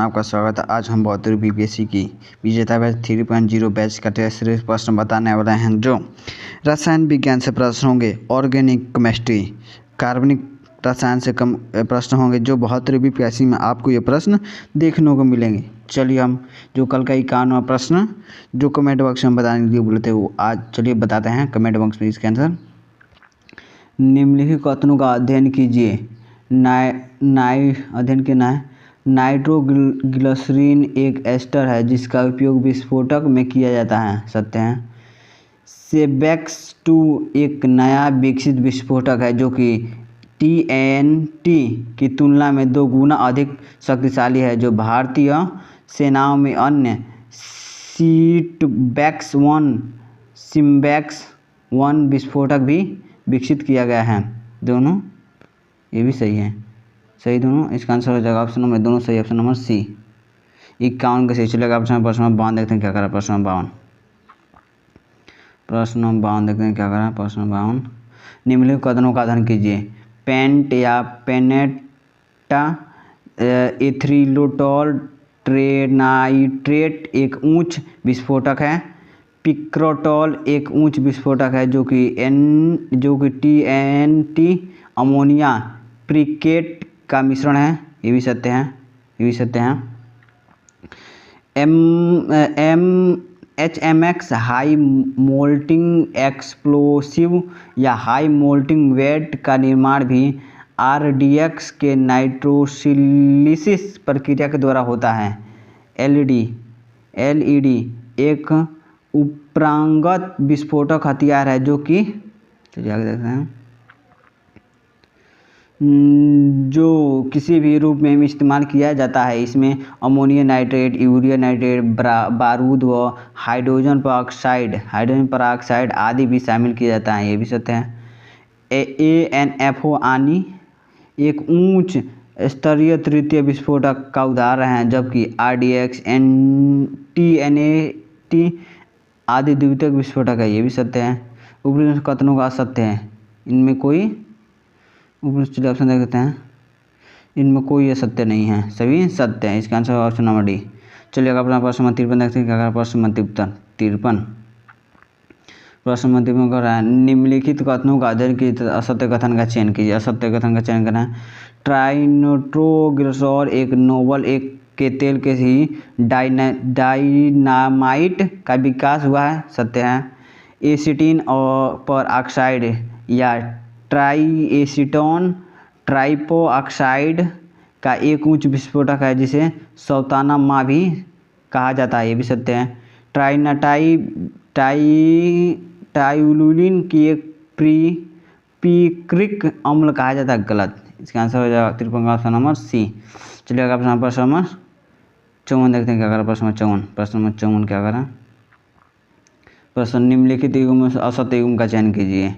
में आपका स्वागत है। आज हम बहत्तर बीपीएससी की विजेता बैच 3.0 बैच का टेस्ट सीरीज प्रश्न बताने वाले हैं, जो रसायन विज्ञान से प्रश्न होंगे, ऑर्गेनिक केमिस्ट्री, कार्बनिक रसायन से कम प्रश्न होंगे, जो 72 बीपीएससी में आपको ये प्रश्न देखने को मिलेंगे। चलिए हम जो कल का 51वां प्रश्न जो कमेंट बॉक्स में बताने के लिए बोले थे, वो आज चलिए बताते हैं कमेंट बॉक्स में इसके आंसर। निम्नलिखित कथनों का अध्ययन कीजिए। अध्ययन करना है। नाइट्रोग्लिसरीन एक एस्टर है जिसका उपयोग विस्फोटक में किया जाता है, सत्य है। सेबेक्स 2 एक नया विकसित विस्फोटक है जो कि TNT की तुलना में 2 गुना अधिक शक्तिशाली है, जो भारतीय सेनाओं में अन्य सिम्बैक्स 1 विस्फोटक भी विकसित किया गया है। दोनों ये भी सही है, सही दोनों। इसका आंसर हो जाएगा ऑप्शन नंबर दोनों सही, ऑप्शन नंबर सी। 51 का सही चलेगा। प्रश्न नंबर 52 देखते हैं क्या करा। प्रश्न नंबर 52 देखते हैं क्या करा। प्रश्न नंबर 52, निम्नलिखित कथनों का अध्ययन कीजिए। पेंट या पेनेटा एथ्रिलोटॉल ट्रेनाइट्रेट एक उच्च विस्फोटक है। पिक्रोटॉल एक उच्च विस्फोटक है जो कि TNT अमोनिया प्रिकेट का मिश्रण है, ये भी सत्य है, ये भी सत्य है। HMX हाई मोल्टिंग एक्सप्लोसिव या हाई मोल्टिंग वेट का निर्माण भी RDX के नाइट्रोसिलिसिस प्रक्रिया के द्वारा होता है। LED एक उपरांगत विस्फोटक हथियार है जो कि चलिए आगे देखते हैं, जो किसी भी रूप में इस्तेमाल किया जाता है। इसमें अमोनियम नाइट्रेट, यूरिया नाइट्रेट, बारूद व हाइड्रोजन पेरोक्साइड आदि भी शामिल किया जाता है, ये भी सत्य है। ANFO आनी एक उच्च स्तरीय तृतीय विस्फोटक का उदाहरण है, जबकि RDX TNT आदि द्वितीयक विस्फोटक है, ये भी सत्य है। उपरोक्त कथनों का असत्य है, इनमें कोई चलिए ऑप्शन देख लेते हैं, इनमें कोई असत्य नहीं है, सभी सत्य है। इसका आंसर ऑप्शन नंबर डी। चलिए अपना प्रश्न नंबर 53 देखते हैं क्या करा। प्रश्न नंबर 53 प्रश्न नंबर 53 कर रहा है। निम्नलिखित कथनों का अध्ययन कीजिए, असत्य कथन का चयन कीजिए। असत्य कथन का चयन करना है। ट्राइनिट्रोग्लिसरॉल एक नोबल एक के तेल के ही डायनामाइट का विकास हुआ है, सत्य है। एसिटिन पर ऑक्साइड या ट्राईएसीटोन ट्राइपो ऑक्साइड का एक उच्च विस्फोटक है जिसे सौताना माँ भी कहा जाता है, ये भी सत्य है। टाइलुलिन की एक पिक्रिक अम्ल कहा जाता है, गलत। इसका आंसर हो जाएगा 53 का ऑप्शन नंबर सी। चलिए अगर प्रश्न नंबर 54 देखते हैं क्या करा। प्रश्न नंबर 54 क्या करा। प्रश्न निम्नलिखित युग्म में असत्य युग्म का चयन कीजिए।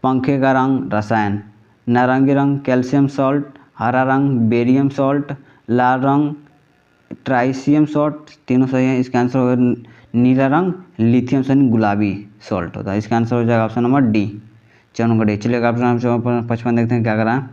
पंखे का रंग रसायन, नारंगी रंग कैल्शियम सॉल्ट, हरा रंग बेरियम सॉल्ट, लाल रंग ट्राइसियम सॉल्ट, तीनों सही है। इसका आंसर होगा नीला रंग लिथियम सनी गुलाबी सॉल्ट होता है। इसका आंसर हो जाएगा ऑप्शन नंबर डी, 54 का डी। चलिए ऑप्शन 55 देखते हैं क्या करा।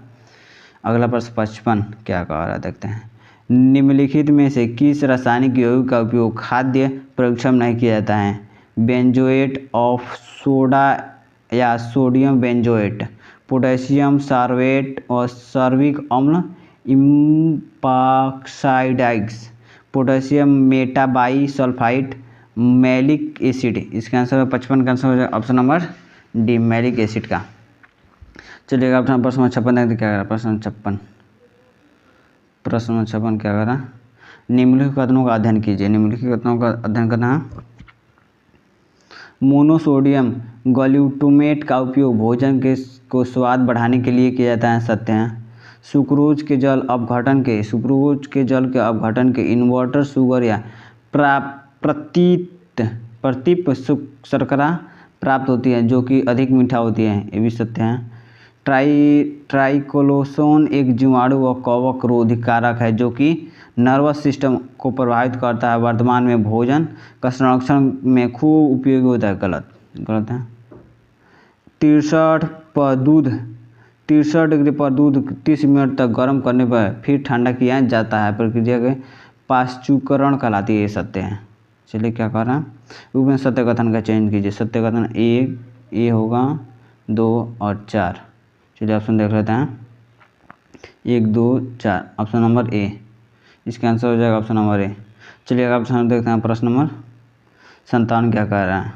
अगला प्रश्न 55 क्या कह रहा है देखते हैं। निम्नलिखित में से किस रासायनिक यौगिक का उपयोग खाद्य प्रयोगशाला में नहीं किया जाता है। बेंजोएट ऑफ सोडा या सोडियम बेंजोएट, पोटेशियम सार्वेट और सर्विक अम्ल इम्पॉक्साइडाइड्स, पोटेशियम मेटाबाई सल्फाइड, मैलिक एसिड। इसका आंसर 55 का आंसर हो जाएगा option number D, malic acid का। चलिएगा अपना प्रश्न नंबर 56 देखते क्या करा। प्रश्न नंबर 56 क्या करा। निम्नलिखित कथनों का अध्ययन कीजिए। निम्नलिखित कथनों का अध्ययन करना है। मोनोसोडियम ग्लूटामेट का उपयोग भोजन को स्वाद बढ़ाने के लिए किया जाता है, सत्य है। सुक्रोज के जल के अपघटन के इन्वर्टर शुगर या प्रतिप शर्करा प्राप्त होती है जो कि अधिक मीठा होती है, ये भी सत्य है। ट्राइक्लोसोन एक जीवाणु व कवक रोधी कारक है जो कि नर्वस सिस्टम को प्रभावित करता है। वर्तमान में भोजन का संरक्षण में खूब उपयोगी होता है, गलत है। 63 डिग्री पर दूध 30 मिनट तक गर्म करने पर फिर ठंडा किया जाता है। प्रक्रिया के पाश्चुकरण कहलाती है, ये सत्य है। चलिए क्या कर रहा है, रूप में सत्य कथन का चयन कीजिए। सत्य कथन 1 ए होगा, 2 और 4। चलिए ऑप्शन देख लेते हैं, 1 2 4, ऑप्शन नंबर ए, इसका आंसर हो जाएगा ऑप्शन नंबर ए। चलिए ऑप्शन देखते हैं, प्रश्न नंबर 57 क्या कह रहा है।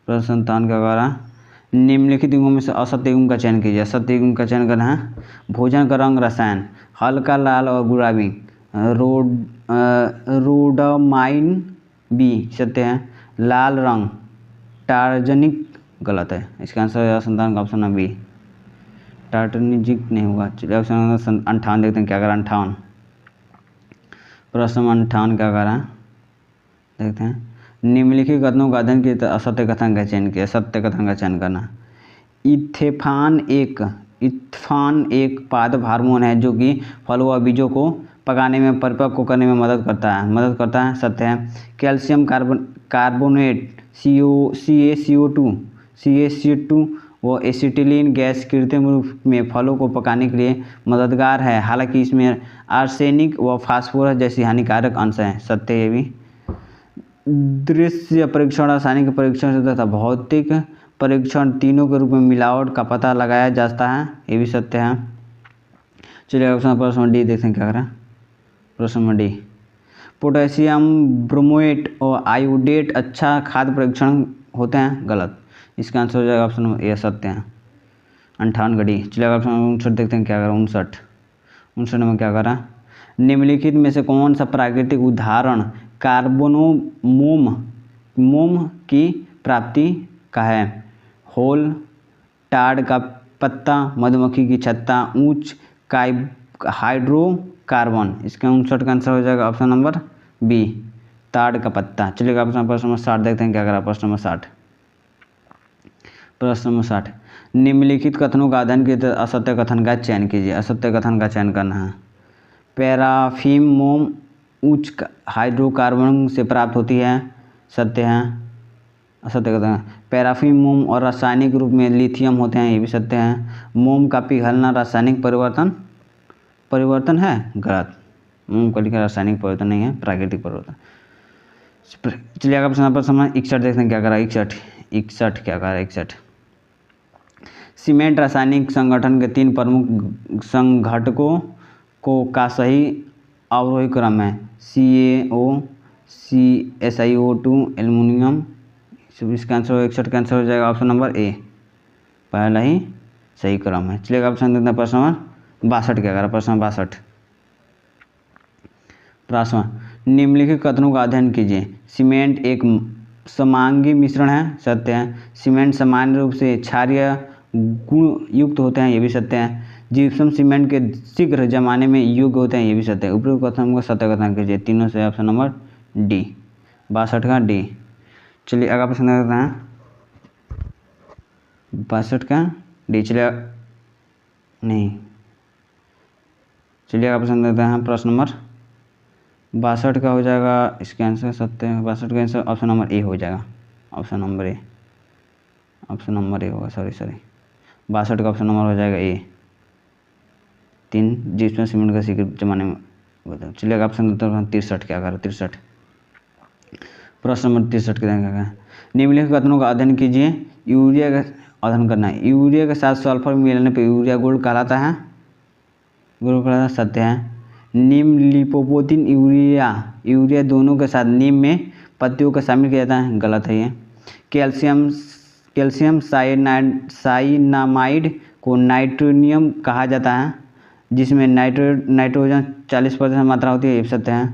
प्रश्न 57 क्या कह रहा है, निम्नलिखित युगों में से असत्य युग का चयन कीजिए। असत्य युग का चयन करना है, भोजन का रंग रसायन, हल्का लाल और गुलाबी, रोडामाइन बी सत्य है, लाल रंग टार्जनिक गलत है। इसका आंसर है संतान का ऑप्शन नंबर बी, टार्टनिजिक नहीं होगा। चलिए ऑप्शन नंबर 58 देखते हैं क्या करा। 58 प्रश्न नंबर 58 क्या करा देखते हैं, निम्नलिखित कथनों का अध्ययन किया असत्य कथन का चयन किया। सत्य कथन का चयन करना, इत्थान एक पादप हार्मोन है जो कि फलों व बीजों को पकाने में परिपक्व करने में मदद करता है। सत्य है। कैल्शियम कार्बोनेट CaCO2 व एसिटिलीन गैस कृत्रिम रूप में फलों को पकाने के लिए मददगार है, हालांकि इसमें आर्सेनिक व फास्फोरस जैसी हानिकारक अंश हैं। सत्य है भी। दृश्य परीक्षण, रासायनिक परीक्षण तथा भौतिक परीक्षण तीनों के रूप में मिलावट का पता लगाया जाता है, ये भी सत्य है। चलिए ऑप्शन प्रश्न डी देखते हैं क्या करें। प्रश्न नंबर डी, पोटेशियम ब्रोमोएट और आयोडेट अच्छा खाद्य परीक्षण होते हैं, गलत। इसका आंसर हो जाएगा ऑप्शन नंबर ए, सत्य है। 58 का डी। चलिए ऑप्शन 59 देखते हैं क्या करें। 59 में क्या करा, निम्नलिखित में से कौन सा प्राकृतिक उदाहरण कार्बोनोमोम की प्राप्ति का है। होल, टाड़ का पत्ता, मधुमक्खी की छत्ता, उच्च हाइड्रोकार्बन। इसका 59 का आंसर हो जाएगा ऑप्शन नंबर बी, ताड़ का पत्ता। चलिएगा ऑप्शन प्रश्न नंबर 60 देखते हैं क्या करा। प्रश्न नंबर 60, निम्नलिखित कथनों का अध्ययन के असत्य कथन का चयन कीजिए। असत्य कथन का चयन करना है, पैराफिन मोम उच्च हाइड्रोकार्बन से प्राप्त होती है, सत्य है। असत्य कथन, पैराफिन मोम और रासायनिक रूप में लिथियम होते हैं, ये भी सत्य है। मोम का पिघलना रासायनिक परिवर्तन है, गलत। मोम का लिखा रासायनिक परिवर्तन नहीं है, प्राकृतिक परिवर्तन। चलिए अगर प्रश्न पर समय 61 देखते हैं क्या करा। 61 क्या करा। 61 सीमेंट रासायनिक संगठन के 3 प्रमुख संघटकों का सही अवरोही क्रम है, CaO, SiO2, एल्युमिनियम। इसका आंसर 61 का आंसर हो जाएगा ऑप्शन नंबर ए, पहला ही सही क्रम है। चलिए ऑप्शन देते हैं प्रश्न नंबर 62 क्या करा। प्रश्न नंबर 62, प्रश्न, निम्नलिखित कथनों का अध्ययन कीजिए। सीमेंट एक समांगी मिश्रण है, सत्य है। सीमेंट सामान्य रूप से क्षारीय गुण युक्त होते हैं, ये भी सत्य है। जिप्सम सीमेंट के शीघ्र जमाने में योग्य होते हैं, ये भी सत्य है। उपरोक्त कथन को सत्य कथन कीजिए। तीनों से ऑप्शन नंबर डी, 62 का डी। चलिए अगला प्रश्न देखते हैं 62 का डी। चलिए अगला प्रश्न देखते हैं। प्रश्न नंबर 62 का हो जाएगा, इसका आंसर सत्य है। 62 का आंसर ऑप्शन नंबर ए हो जाएगा। ऑप्शन नंबर ए होगा, सॉरी 62 का ऑप्शन नंबर हो जाएगा ए, 3 जिसमें सीमेंट का शीघ्र जमाने में बताओ। चलिए ऑप्शन 63 क्या करें। 63 प्रश्न नंबर 63 के देंगे, निम्नलिखित कथनों का अध्ययन कीजिए। यूरिया का अध्ययन करना है, यूरिया के साथ सल्फर मिलाने पर यूरिया गुड़ कहलाता है, सत्य है। नीम, लिपोप्रोटीन, यूरिया दोनों के साथ नीम में पत्तियों का शामिल किया जाता है, गलत है ये। कैल्शियम साइनामाइड को नाइट्रोनियम कहा जाता है, जिसमें नाइट्रोजन 40% मात्रा होती है, ये सत्य है।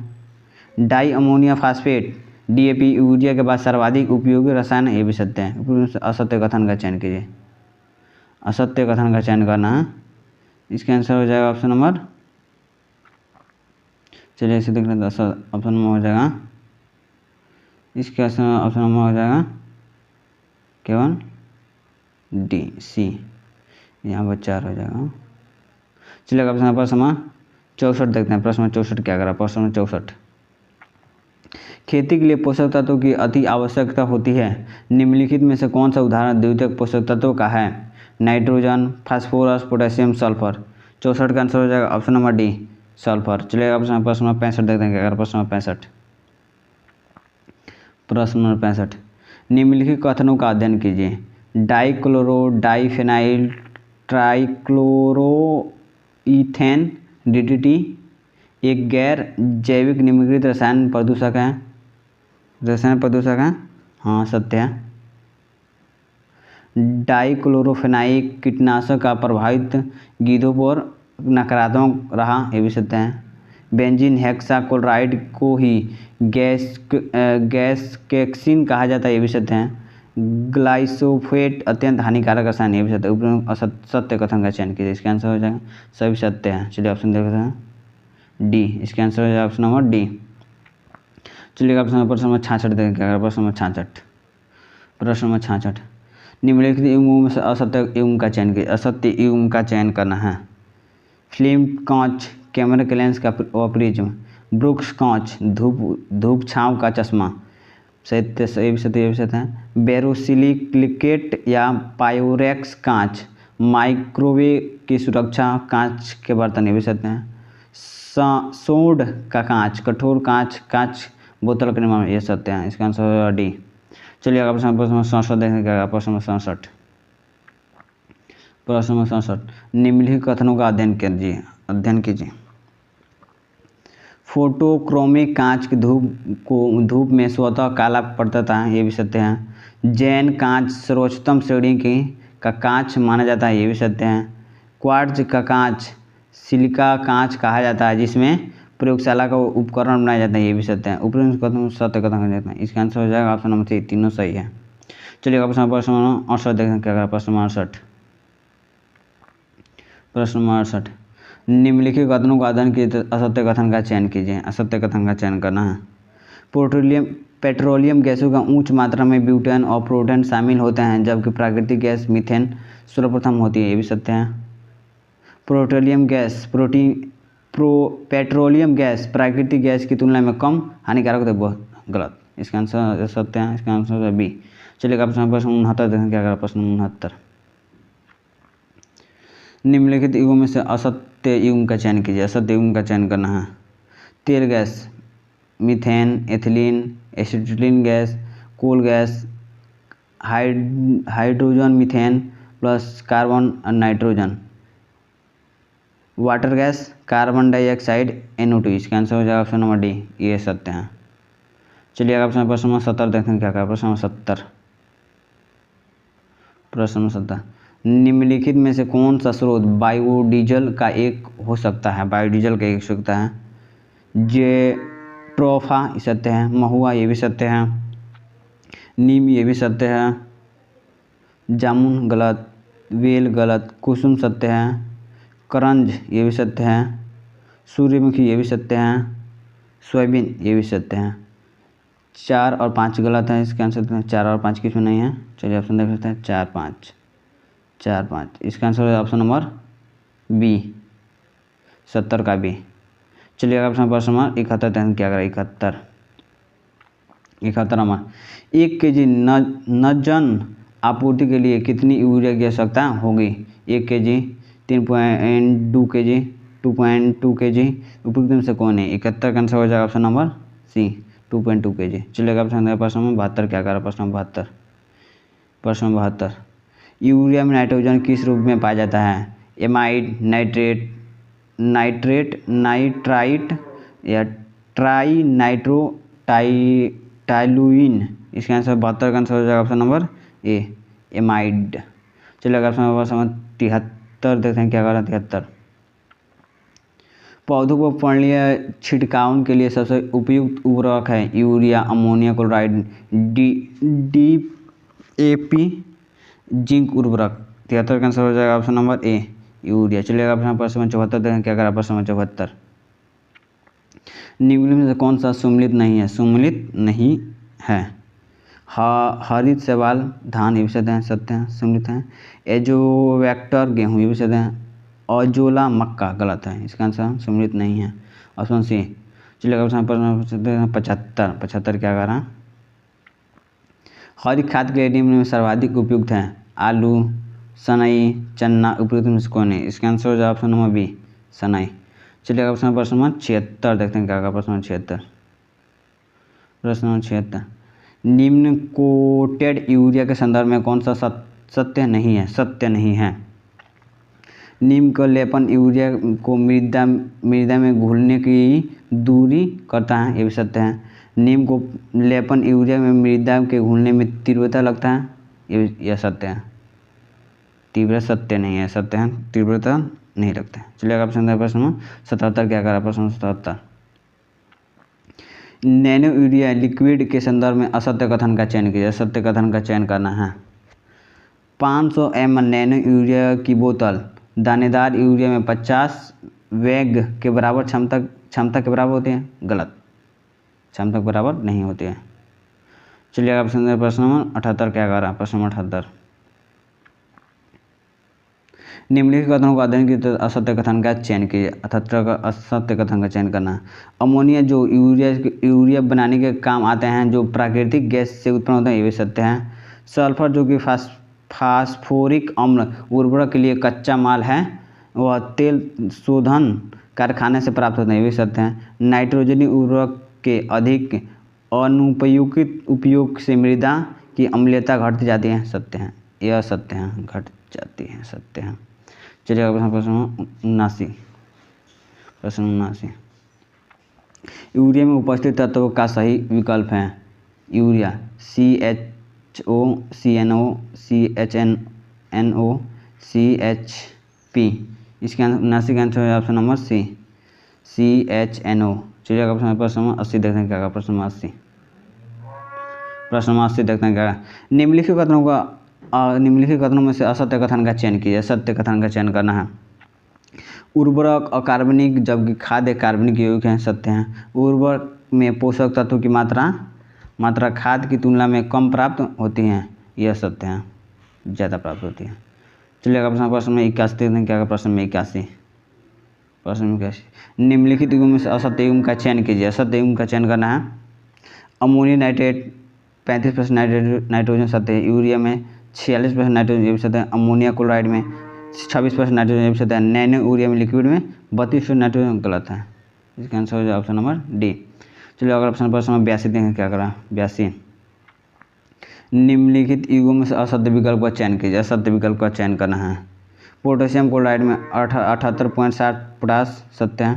Di ammonia phosphate DAP urea के बाद सर्वाधिक उपयोगी रसायन, ये भी सत्य है। असत्य कथन का चयन कीजिए। असत्य कथन का चयन करना है, इसका आंसर हो जाएगा ऑप्शन नंबर, चलिए इसे देख लेते हैं। ऑप्शन नंबर हो जाएगा, इसका ऑप्शन नंबर हो जाएगा केवल डी, सी, यहाँ पर 4 हो जाएगा। चलिए ऑप्शन नंबर 64 देखते हैं। प्रश्न 64 क्या करा। प्रश्न 64, खेती के लिए पोषक तत्वों की अति आवश्यकता होती है, निम्नलिखित में से कौन सा उदाहरण द्वितीयक पोषक तत्वों का है। Nitrogen, phosphorus, potassium, sulphur. 64 का आंसर हो जाएगा ऑप्शन नंबर डी, सल्फर। चलिए ऑप्शन प्रश्न नंबर 65 देखते हैं क्या कर प्रश्न नंबर 65। प्रश्न नंबर 65, निम्नलिखित कथनों का अध्ययन कीजिए। डाइक्लोरो डाइफेनाइल ट्राइक्लोरोईथेन DDT एक गैर जैविक निम्नलिखित रसायन प्रदूषक है। हाँ सत्य है। डाइक्लोरोफेनाइक कीटनाशक का प्रभावित गीधों पर नकारात्मक रहा, ये भी सत्य है। बेंजीन हेक्साक्लोराइड को ही गैसकेक्सिन कहा जाता है, ये भी सत्य है। ग्लाइसोफेट अत्यंत हानिकारक रसायन, ये भी सत्य। उपरोक्त सत्य कथन का चयन कीजिए। इसका आंसर हो जाएगा सभी सत्य है। चलिए ऑप्शन देखते हैं डी। इसका आंसर हो जाएगा ऑप्शन नंबर डी। चलिए प्रश्न नंबर 66 देखेंगे। प्रश्न नंबर 66 निम्नलिखित युग्मों में से असत्य युग्म का चयन कीजिए। असत्य युग्म का चयन करना है। फिल्म कांच, कैमरा के लेंस का प्रिज्म, ब्रुक्स कांच, धूप छांव का चश्मा, सत्य है। बेरोसिलिकेट या पायोरेक्स कांच, माइक्रोवेव की सुरक्षा, कांच के बर्तन, ये भी सत्य हैं। सोंड का कांच, कठोर कांच बोतल के निर्माण, ये सत्य है। इसका आंसर होगा डी। चलिए अगला प्रश्न 67 देखेंगे। प्रश्न नंबर 67 निम्नलिखित कथनों का अध्ययन कीजिए। फोटोक्रोमिक कांच की धूप में स्वतः काला पड़ता है, ये भी सत्य है। जैन कांच सर्वोच्चतम श्रेणी का कांच माना जाता है, ये भी सत्य है। क्वार्ट्ज का कांच सिलिका कांच कहा जाता है, जिसमें प्रयोगशाला का उपकरण बनाया जाता है, ये भी सत्य है। उपरोक्त कथन सत्य कथन कहा जाता है। इसका आंसर हो जाएगा ऑप्शन नंबर 3, तीनों सही है। चलिए प्रश्न नंबर 68 देखें क्या करें। प्रश्न नंबर 68 निम्नलिखित कथनों का अध्ययन कीजिए। असत्य कथन का चयन कीजिए। असत्य कथन का चयन करना है। पेट्रोलियम गैसों का उच्च मात्रा में ब्यूटेन और प्रोपेन शामिल होते हैं, जबकि प्राकृतिक गैस मीथेन सर्वप्रथम होती है, ये भी सत्य है। पेट्रोलियम गैस प्राकृतिक गैस की तुलना में कम हानिकारक होता है, बहुत गलत। इसका आंसर सत्य है। इसका आंसर है बी। चलिए प्रश्न 69 देखें क्या करें। प्रश्न 69 निम्नलिखित युग्मों में से असत्य युग्म का चयन कीजिए। असत्य युग्म का चयन करना है। तेल gas, methane, ethylene, acetylene gas, coal gas, hydrogen methane plus carbon और nitrogen, water gas, carbon dioxide, NO2। इसका आंसर हो जाएगा ऑप्शन नंबर डी, ये सत्य है। चलिए अगर प्रश्न नंबर 70 देखते हैं क्या कहा। प्रश्न नंबर 70 निम्नलिखित में से कौन सा स्रोत बायोडीजल का एक हो सकता है। बायोडीजल का एक हो सकता है। जेट्रोफा, ये सत्य है। महुआ, ये भी सत्य है। नीम, ये भी सत्य है। जामुन गलत, बेल गलत, कुसुम सत्य है। करंज, ये भी सत्य है। सूर्यमुखी, ये भी सत्य है। सोयाबीन, ये भी सत्य है। 4 और 5 गलत है। इसका आंसर 4 और 5 किसमें नहीं है। चलिए ऑप्शन देख सकते हैं 4, 5। इसका आंसर है ऑप्शन नंबर बी, 70 का बी। चलिए ऑप्शन प्रश्न नंबर 71 क्या करें। 71 नंबर 1 kg नजन आपूर्ति के लिए कितनी यूरिया की आवश्यकता होगी। 1 kg, 3.2 kg, 2.2 kg। उपयुक्त में से कौन है। 71 का आंसर हो जाएगा ऑप्शन नंबर सी, 2.2 kg। चलिएगा ऑप्शन प्रश्न नंबर 72 क्या करें। प्रश्न नंबर 72 यूरिया में नाइट्रोजन किस रूप में पाया जाता है। एमाइड, नाइट्राइट या ट्राई नाइट्रो टाइलुइन। इसका आंसर 72 का आंसर हो जाएगा ऑप्शन नंबर ए, एमाइड। चलिए अगर ऑप्शन 73 देखते हैं क्या कर रहा है। 73 पौधों को पर्णीय छिड़काव के लिए सबसे उपयुक्त उर्वरक है। Urea, ammonia chloride, DAP, zinc उर्वरक। 73 का आंसर हो जाएगा ऑप्शन नंबर ए, यूरिया। चलिएगा ऑप्शन प्रश्न नंबर 74 देखें क्या करा। प्रश्न नंबर 74 निम्नलिखित में से कौन सा सम्मिलित नहीं है। सम्मिलित नहीं है। हरित शैवाल धान, ये भी सत्य है, सम्मिलित हैं। एजोवैक्टर गेहूँ, ये भी सत्य है। अजोला मक्का गलत है। इसका आंसर सम्मिलित नहीं है, ऑप्शन सी। चलिए ऑप्शन 75 क्या कर रहा है। हरित खाद के लिए निम्न में सर्वाधिक उपयुक्त है। आलू, सनई, चना। उपयुक्त में से कौन है। इसका आंसर हो जाए ऑप्शन नंबर बी, सनई। चलिए अगला प्रश्न, प्रश्न नंबर 76 देखते हैं क्या होगा। प्रश्न नंबर 76, प्रश्न नंबर 76, निम्न कोटेड यूरिया के संदर्भ में कौन सा सत्य नहीं है? सत्य नहीं है। नीम का लेपन यूरिया को मृदा में घुलने की दूरी करता है, ये भी सत्य है। नीम को लेपन यूरिया में मृदा के घुलने में तीव्रता लगता है, यह सत्य है। तीव्रता सत्य नहीं है, सत्य है, तीव्रता नहीं लगता है। चलिए अगला प्रश्न है, प्रश्न 77 क्या करा? प्रश्न 77, नैनो यूरिया लिक्विड के संदर्भ में असत्य कथन का चयन कीजिए। सत्य कथन का चयन करना है। 500 ml नैनो यूरिया की बोतल दानेदार यूरिया में 50 वेग के बराबर क्षमता के बराबर होती है। गलत, क्षमता के बराबर नहीं होती है। चलिए अगला प्रश्न है, प्रश्न नंबर 78 क्या कह रहा है? प्रश्न नंबर 78, निम्नलिखित कथनों को अध्ययन की असत्य कथन का चयन कीजिए। 78 का असत्य कथन का चयन करना है। अमोनिया जो यूरिया बनाने के काम आते हैं, जो प्राकृतिक गैस से उत्पन्न होते हैं, ये भी सत्य है। सल्फर जो कि फास्फोरिक अम्ल उर्वरक के लिए कच्चा माल है, वह तेल शोधन कारखाने से प्राप्त होते हैं, ये भी सत्य है। नाइट्रोजनी उर्वरक के अधिक अनुपयुक्त उपयोग से मृदा की अम्लीयता घटती जाती है, सत्य है। यह सत्य है, घट जाती है, सत्य है। चलिए अगला प्रश्न 79, प्रश्न 79, यूरिया में उपस्थित तत्वों का सही विकल्प है। Urea CHO CNO CHNO CHP। इसके 79 का आंसर है ऑप्शन नंबर सी, CHNO। चलिए अगला प्रश्न नंबर 80 देखते हैं क्या होगा। प्रश्न नंबर 80, प्रश्न नंबर 80 देखते हैं क्या। निम्नलिखित कथनों में से असत्य कथन का चयन कीजिए। सत्य कथन का चयन करना है। उर्वरक अकार्बनिक जबकि खाद्य कार्बनिक यौगिक हैं, सत्य हैं। उर्वरक में पोषक तत्वों की मात्रा खाद की तुलना में कम प्राप्त होती हैं, यह सत्य है, ज़्यादा प्राप्त होती है। चलिए अगला प्रश्न में 81 देखते हैं क्या। प्रश्न में 81, प्रश्न में 81, निम्नलिखित युग्म में से असत्य युग्म का चयन कीजिए। असत्य युग्म का चयन करना है। अमोनियम नाइट्रेट 35% नाइट्रोजन सत्य है। यूरिया में 46% नाइट्रोजन, ये भी सत्य है। अमोनिया क्लोराइड में 26% नाइट्रोजन, ये भी सत्य है। नैनो यूरिया में लिक्विड में 32% नाइट्रोजन, गलत है। इसका आंसर हो जाए ऑप्शन नंबर डी। चलिए अगला प्रश्न, प्रश्न नंबर 82 देखें क्या करा। 82, निम्नलिखित युग्मों में से असत्य विकल्प का चयन कीजिए। असत्य विकल्प का चयन करना है। पोटेशियम क्लोराइड में 78.60 पोटास, सत्य है।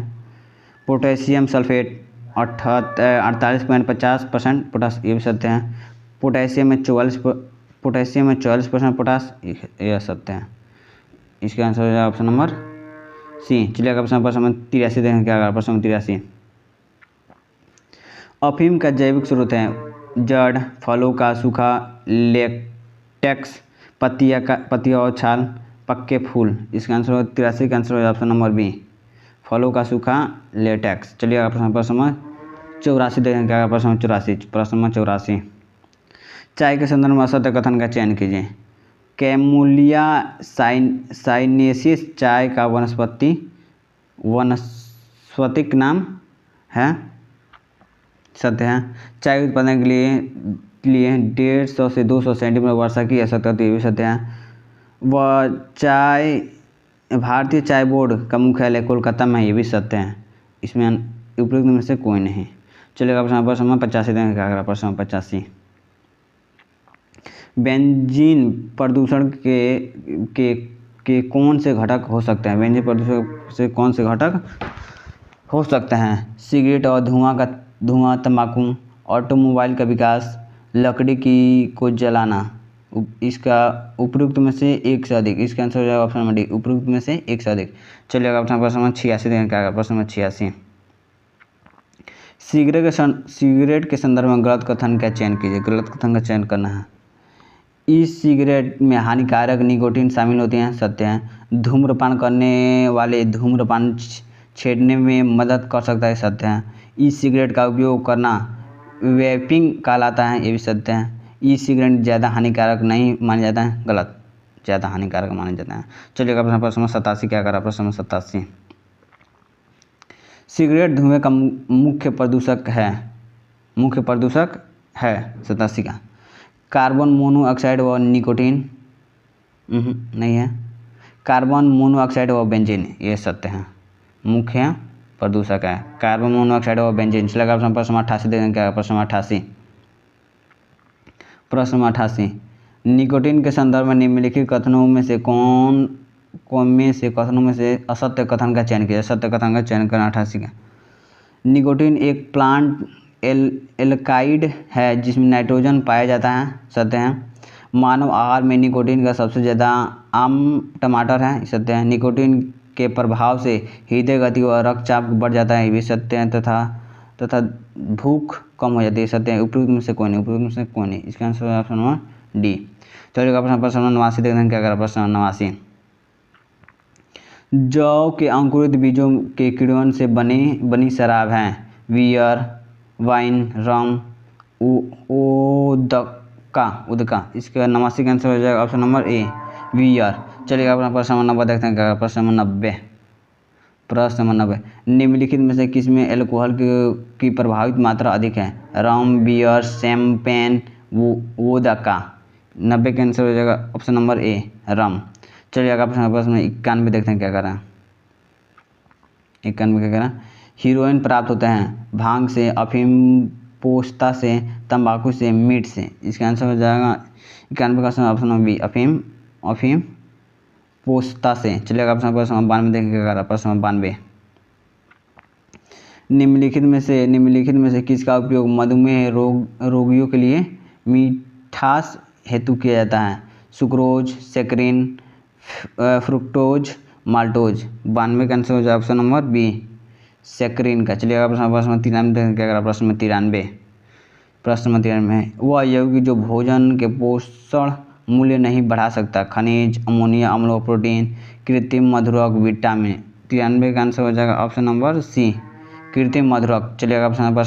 पोटेशियम सल्फेट 48.50% पोटास, ये भी सत्य है। पोटेशियम में 44% पोटास, यह सत्य है। इसका आंसर हो जाएगा ऑप्शन नंबर सी। चलिए अगला प्रश्न नंबर 83 देखें क्या होगा। प्रश्न नंबर 83, अफीम का जैविक स्रोत है। जड़, फलों का सूखा लेटेक्स, पत्तियाँ और छाल, पक्के फूल। इसका आंसर हो 83 का आंसर हो जाएगा ऑप्शन नंबर बी, फलों का सूखा लेटेक्स। चलिए अगला प्रश्न नंबर 84 देखें क्या होगा। प्रश्न नंबर 84, प्रश्न नंबर 84, चाय के संदर्भ में असत्य कथन का चयन कीजिए। कैमुलिया साइनेसिस चाय का वानस्पतिक नाम है, सत्य है। चाय उत्पादन के लिए 150 से 200 सेंटीमीटर वर्षा की आवश्यकता होती है, भी सत्य है। भारतीय चाय बोर्ड का मुख्यालय कोलकाता में है, ये भी सत्य है। इसमें उपयुक्त में से कोई नहीं। चलिएगा प्रश्न नंबर 85 देंगे क्या करा। प्रश्न नंबर 85, बेंजीन प्रदूषण के कौन से घटक हो सकते हैं? बेंजीन प्रदूषण से कौन से घटक हो सकते हैं? सिगरेट और धुआं, तंबाकू, ऑटोमोबाइल का विकास, लकड़ी को जलाना। इसका उपयुक्त में से एक से अधिक। इसका आंसर हो जाएगा ऑप्शन नंबर डी, उपयुक्त में से एक से अधिक। चलिएगा प्रश्न नंबर 86 देखें क्या। प्रश्न नंबर 86, सिगरेट के संदर्भ में गलत कथन का चयन कीजिए। गलत कथन का चयन करना है। ई सिगरेट में हानिकारक निकोटीन शामिल होते हैं, सत्य हैं। धूम्रपान करने वाले धूम्रपान छेड़ने में मदद कर सकता है, सत्य है। ई सिगरेट का उपयोग करना वेपिंग कहलाता है, ये भी सत्य है। ई सिगरेट ज़्यादा हानिकारक नहीं माना जाता है, गलत, ज़्यादा हानिकारक माना जाता है। चलिएगा प्रश्न नंबर 87 क्या करा। प्रश्न नंबर 87, सिगरेट धुएं का मुख्य प्रदूषक है 87 का। कार्बन मोनोऑक्साइड व निकोटीन, नहीं है। कार्बन मोनोऑक्साइड व बेंजीन, ये सत्य है, मुख्य प्रदूषक है। कार्बन मोनोऑक्साइड और बेंजीन। चलेगा ऑप्शन प्रश्न नंबर 88 दे देंगे क्या, प्रश्न नंबर 88। प्रश्न नंबर 88, निकोटीन के संदर्भ में निम्नलिखित कथनों में से कथनों में से असत्य कथन का चयन किया। सत्य कथन का चयन करना 88 का। निकोटीन एक प्लांट एल्काइड है जिसमें नाइट्रोजन पाया जाता है। सत्य है। मानव आहार में निकोटीन का सबसे ज़्यादा आम टमाटर है। सत्य है। निकोटीन के प्रभाव से हृदय गति और रक्तचाप बढ़ जाता है। ये भी सत्य है। तथा भूख कम हो जाती है। सत्य है। उपयुक्त में से कोई नहीं, उपयुक्त में से कोई नहीं। इसका आंसर है ऑप्शन नंबर डी। चलिएगा प्रश्न नंबर 89 देखते हैं क्या करा। प्रश्न नंबर 89, जौ के अंकुरित बीजों के किण्वन से बनी शराब हैं बियर, वाइन, रम, उदका। इसका 89 का आंसर हो जाएगा ऑप्शन नंबर ए बियर। चलिएगा अपना प्रश्न नंबर 90 देखते हैं क्या। प्रश्न नंबर 90, प्रश्न नंबर 90, निम्नलिखित में से किसमें एल्कोहल की प्रभावित मात्रा अधिक है। रम, बियर, शैंपेन, वोदका। 90 का आंसर हो जाएगा ऑप्शन नंबर ए रम। चलिए अगर प्रश्न 91 देखते हैं क्या करा। 91 क्या करा, हीरोइन प्राप्त होते हैं भांग से, अफीम, पोस्ता से, तंबाकू से, मीट से। इसका आंसर हो जाएगा 91 का ऑप्शन नंबर बी अफीम पोस्ता से। चलिएगा प्रश्न नंबर 92 देखेंगे क्या करा। प्रश्न नंबर 92, निम्नलिखित में से किसका उपयोग मधुमेह रोगियों के लिए मिठास हेतु किया जाता है। Sucrose, saccharin, fructose, maltose. 92 का आंसर हो जाए ऑप्शन नंबर बी सेक्रिन का। चलिएगा प्रश्न नंबर 93 क्या करा। प्रश्न नंबर 93 में वह यौगिक जो भोजन के पोषण मूल्य नहीं बढ़ा सकता। खनिज, अमोनिया अम्ल और प्रोटीन, कृत्रिम मधुरक, विटामिन। 93 का आंसर हो जाएगा ऑप्शन नंबर सी कृत्रिम मधुरक। चलिएगा प्रश्न नंबर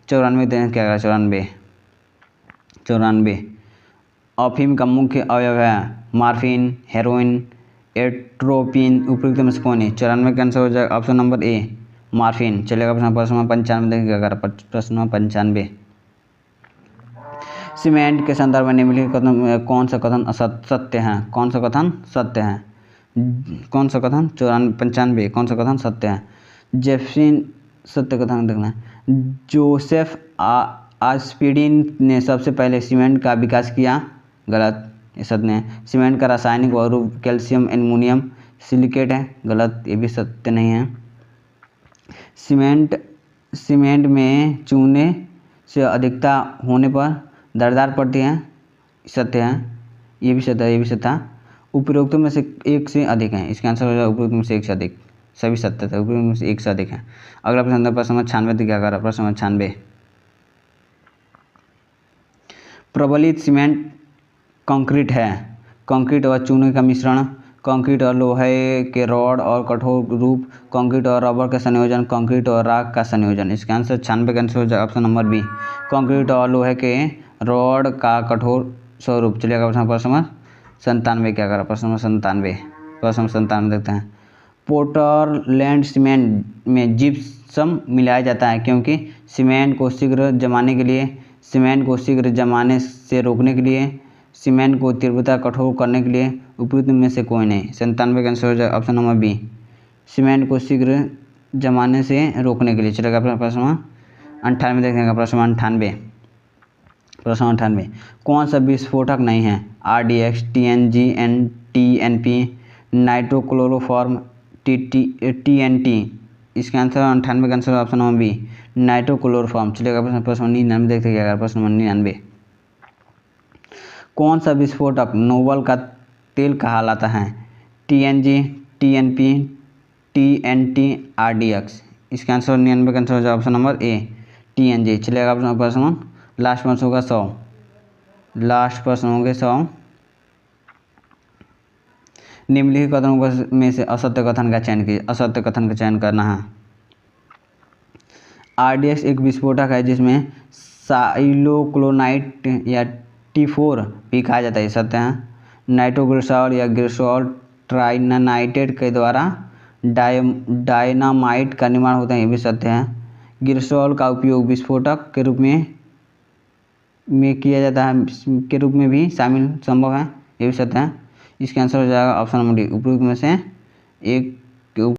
94 क्या करा। 94 अफीम का मुख्य अवयव है मार्फिन, हेरोइन, एट्रोपिन। उपयुक्त में से कौन है। 94 का आंसर हो जाएगा ऑप्शन नंबर ए मार्फिन। चलेगा प्रश्न नंबर 95 देखिए क्या करा। प्रश्न नंबर 95, सीमेंट के संदर्भ में निम्नलिखित कथन कौन सा कथन सत्य है। कौन सा कथन सत्य है। 95 कौन सा कथन सत्य है। जेफसिन सत्य कथन देखना है। जोसेफ आस्पिडिन ने सबसे पहले सीमेंट का विकास किया। गलत, ये सत्य है। सीमेंट का रासायनिक रूप कैल्शियम एल्युमिनियम सिलिकेट है। गलत, ये भी सत्य नहीं है। सीमेंट में चूने से अधिकता होने पर दरदार पड़ती है। सत्य है। ये भी सत्य है, ये भी सत्य है। उपरोक्तों में से एक से अधिक है। इसका आंसर हो जाएगा उपरोक्त में से एक से अधिक। सभी सत्य था, उपरोक्त में से एक से अधिक है। अगला प्रश्न प्रश्न नंबर 96 क्या करा। प्रश्न नंबर 96, प्रबलित सीमेंट कंक्रीट है। कंक्रीट और चूने का मिश्रण, कंक्रीट और लोहे के रॉड और कठोर रूप, कंक्रीट और रबर का संयोजन, कंक्रीट और राख का संयोजन। इसका आंसर 96 का आंसर हो जाएगा ऑप्शन नंबर बी कंक्रीट और लोहे के रॉड का कठोर स्वरूप। चलिएगा प्रश्न नंबर 97 क्या करा। प्रश्न नंबर 97 देखते हैं। पोर्टलैंड सीमेंट में जिप्सम मिलाया जाता है क्योंकि सीमेंट को शीघ्र जमाने से रोकने के लिए, सीमेंट को तीव्रता कठोर करने के लिए। उपयुक्त में से कोई नहीं। 97 का आंसर हो जाएगा ऑप्शन नंबर बी सीमेंट को शीघ्र जमाने से रोकने के लिए। चलेगा प्रश्न नंबर 98 देखेंगे। प्रश्न नंबर 98 कौन सा विस्फोटक नहीं है। RDX, TNG, TNP, नाइट्रोक्लोरोफॉर्म, TNT। इसका आंसर 98 का आंसर ऑप्शन नंबर बी नाइट्रोक्लोरोफॉर्म। चलेगा प्रश्न 99 देखते क्या। प्रश्न नंबर 99, कौन सा विस्फोटक नोबल का तेल कहलाता है। TNG, TNP, TNT, RDX। इसका आंसर 99 का आंसर हो जाए ऑप्शन नंबर ए TNG। चलेगा प्रश्न लास्ट प्रश्न होगा 100। लास्ट प्रश्न होंगे 100। निम्नलिखित कथनों में से असत्य कथन का चयन कीजिए। असत्य कथन का चयन करना है। RDX एक विस्फोटक है जिसमें साइलोक्लोनाइट या T4 भी कहा जाता है। सत्य है। नाइट्रोग्लिसरॉल या ग्लिसरॉल ट्राइनाइटेड के द्वारा डायनामाइट का निर्माण होता है। ये भी सत्य है। ग्लिसरॉल का उपयोग विस्फोटक के रूप में किया जाता है, के रूप में भी संभव है। ये भी सत्य है। इसका आंसर हो जाएगा ऑप्शन नंबर डी उपयुक्त में से एक।